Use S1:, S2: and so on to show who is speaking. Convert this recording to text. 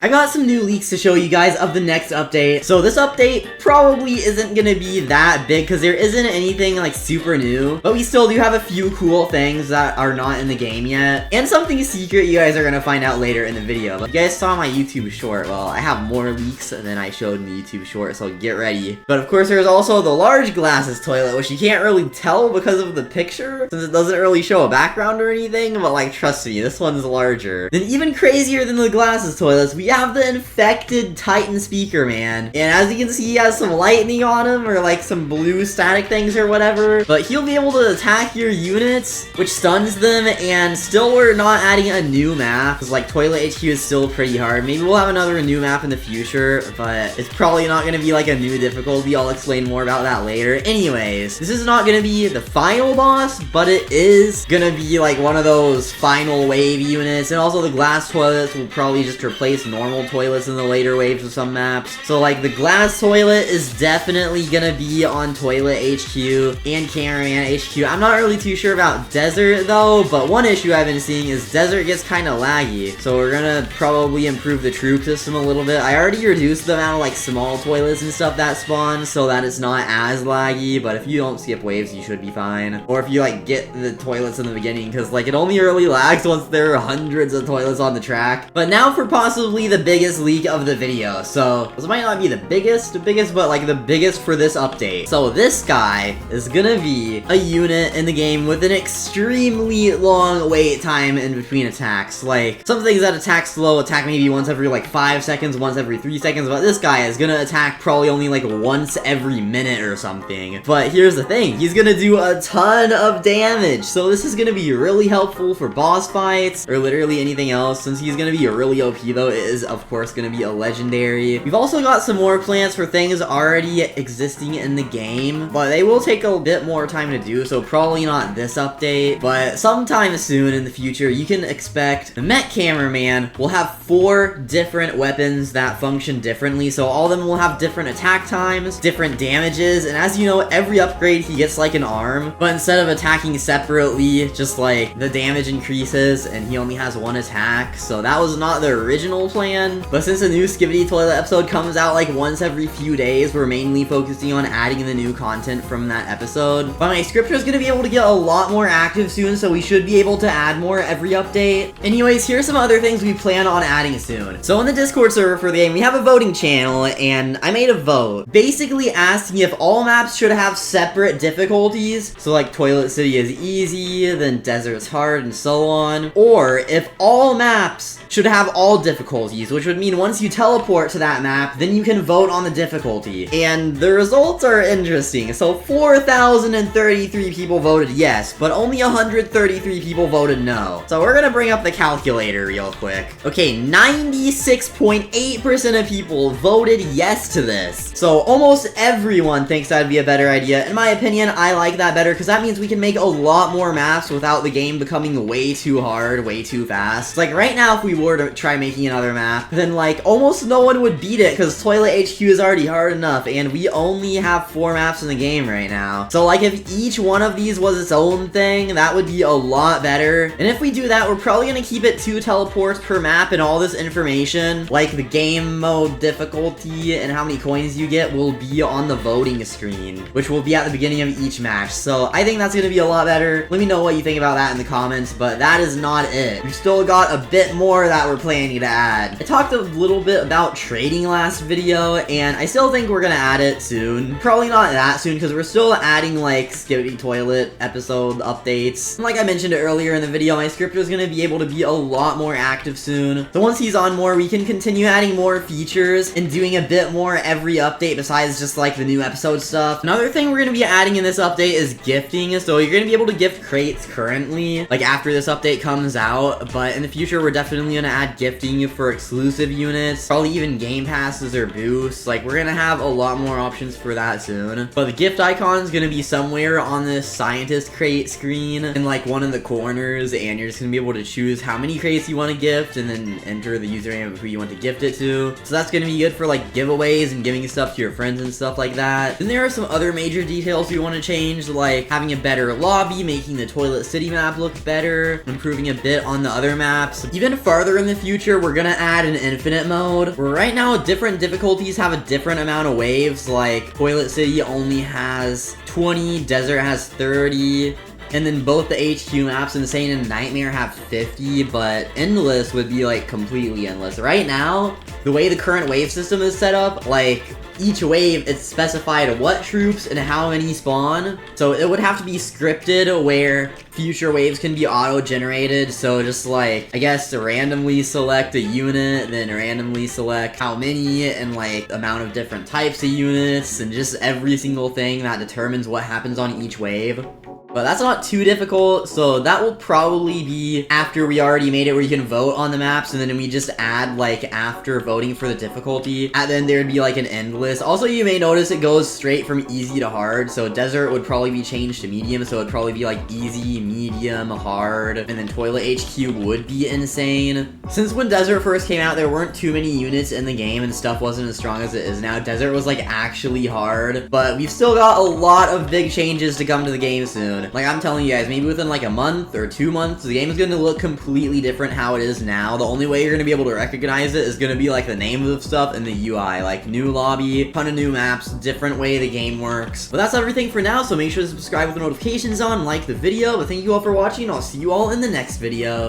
S1: I got some new leaks to show you guys of the next update. So this update probably isn't gonna be that big because there isn't anything like super new, but we still do have a few cool things that are not in the game yet, and something secret you guys are gonna find out later in the video. But you guys saw my YouTube short. Well, I have more leaks than I showed in the YouTube short, so get ready. But of course, there's also the large glasses toilet, which you can't really tell because of the picture, since it doesn't really show a background or anything, but like, trust me, this one's larger. Then even crazier than the glasses toilets, we have the infected Titan speaker, man. And as you can see, he has some lightning on him, or like some blue static things or whatever, but he'll be able to attack your units, which stuns them. And still, we're not adding a new map, because like Toilet HQ is still pretty hard. Maybe we'll have another new map in the future, but it's probably not going to be like a new difficulty. I'll explain more about that later. Anyways, this is not going to be the final boss, but it is going to be like one of those final wave units. And also the glass toilets will probably just replace normal toilets in the later waves of some maps. So like the glass toilet is definitely gonna be on Toilet HQ and Cameraman HQ. I'm not really too sure about Desert though, but one issue I've been seeing is Desert gets kind of laggy. So we're gonna probably improve the troop system a little bit. I already reduced the amount of like small toilets and stuff that spawn so that it's not as laggy, but if you don't skip waves, you should be fine. Or if you like get the toilets in the beginning, because like it only really lags once there are hundreds of toilets on the track. But now for possibly the biggest leak of the video. So this might not be the biggest, but like the biggest for this update. So this guy is gonna be a unit in the game with an extremely long wait time in between attacks. Like some things that attack slow attack maybe once every like 5 seconds, once every 3 seconds, but this guy is gonna attack probably only like once every minute or something. But here's the thing, he's gonna do a ton of damage. So this is gonna be really helpful for boss fights or literally anything else. Since he's gonna be a really OP though, it is of course gonna be a legendary. We've also got some more plans for things already existing in the game, but they will take a bit more time to do, so probably not this update, but sometime soon in the future you can expect the Met Cameraman will have 4 different weapons that function differently. So all of them will have different attack times, different damages, and as you know, every upgrade he gets like an arm, but instead of attacking separately, just like the damage increases and he only has 1 attack. So that was not the original plan, but since the new Skibidi Toilet episode comes out like once every few days, we're mainly focusing on adding the new content from that episode. But my scripter is going to be able to get a lot more active soon, so we should be able to add more every update. Anyways, here's some other things we plan on adding soon. So in the Discord server for the game, we have a voting channel, and I made a vote basically asking if all maps should have separate difficulties. So like Toilet City is easy, then Desert's hard, and so on. Or if all maps should have all difficulties, which would mean once you teleport to that map, then you can vote on the difficulty. And the results are interesting. So 4,033 people voted yes, but only 133 people voted no. So we're gonna bring up the calculator real quick. Okay, 96.8% of people voted yes to this. So almost everyone thinks that'd be a better idea. In my opinion, I like that better because that means we can make a lot more maps without the game becoming way too hard, way too fast. Like right now, if we were to try making another map, then like almost no one would beat it because Toilet HQ is already hard enough, and we only have 4 maps in the game right now. So like if each one of these was its own thing, that would be a lot better. And if we do that, we're probably gonna keep it 2 teleports per map, and all this information, like the game mode difficulty and how many coins you get, will be on the voting screen, which will be at the beginning of each match. So I think that's gonna be a lot better. Let me know what you think about that in the comments, but that is not it. We've still got a bit more that we're planning to add. I talked a little bit about trading last video, and I still think we're gonna add it soon. Probably not that soon, because we're still adding like Skibidi Toilet episode updates. And like I mentioned earlier in the video, my scripter is gonna be able to be a lot more active soon. So once he's on more, we can continue adding more features and doing a bit more every update besides just like the new episode stuff. Another thing we're gonna be adding in this update is gifting. So you're gonna be able to gift crates currently, like after this update comes out, but in the future we're definitely gonna add gifting for exclusive units, probably even game passes or boosts. Like we're gonna have a lot more options for that soon. But the gift icon is gonna be somewhere on this scientist crate screen in like one of the corners, and you're just gonna be able to choose how many crates you want to gift and then enter the username of who you want to gift it to. So that's gonna be good for like giveaways and giving stuff to your friends and stuff like that. Then there are some other major details we want to change, like having a better lobby, making the Toilet City map look better, improving a bit on the other maps. Even farther farther in the future, we're gonna add an infinite mode, where right now different difficulties have a different amount of waves. Like Toilet City only has 20, Desert has 30, and then both the HQ maps, Insane and Nightmare, have 50, but Endless would be like completely endless. Right now, the way the current wave system is set up, like each wave, it's specified what troops and how many spawn. So it would have to be scripted where future waves can be auto-generated. So just like, I guess, to randomly select a unit, then randomly select how many, and like amount of different types of units, and just every single thing that determines what happens on each wave. But that's not too difficult, so that will probably be after we already made it where you can vote on the maps, and then we just add, like, after voting for the difficulty, and then there'd be, like, an endless. Also, you may notice it goes straight from easy to hard, so Desert would probably be changed to medium, so it'd probably be, like, easy, medium, hard, and then Toilet HQ would be insane. Since when Desert first came out, there weren't too many units in the game, and stuff wasn't as strong as it is now. Desert was, like, actually hard, but we've still got a lot of big changes to come to the game soon. Like, I'm telling you guys, maybe within like a month or 2 months, the game is going to look completely different how it is now. The only way you're going to be able to recognize it is going to be like the name of stuff and the UI. Like, new lobby, ton of new maps, different way the game works. But that's everything for now, so make sure to subscribe with the notifications on, like the video. But thank you all for watching, and I'll see you all in the next video.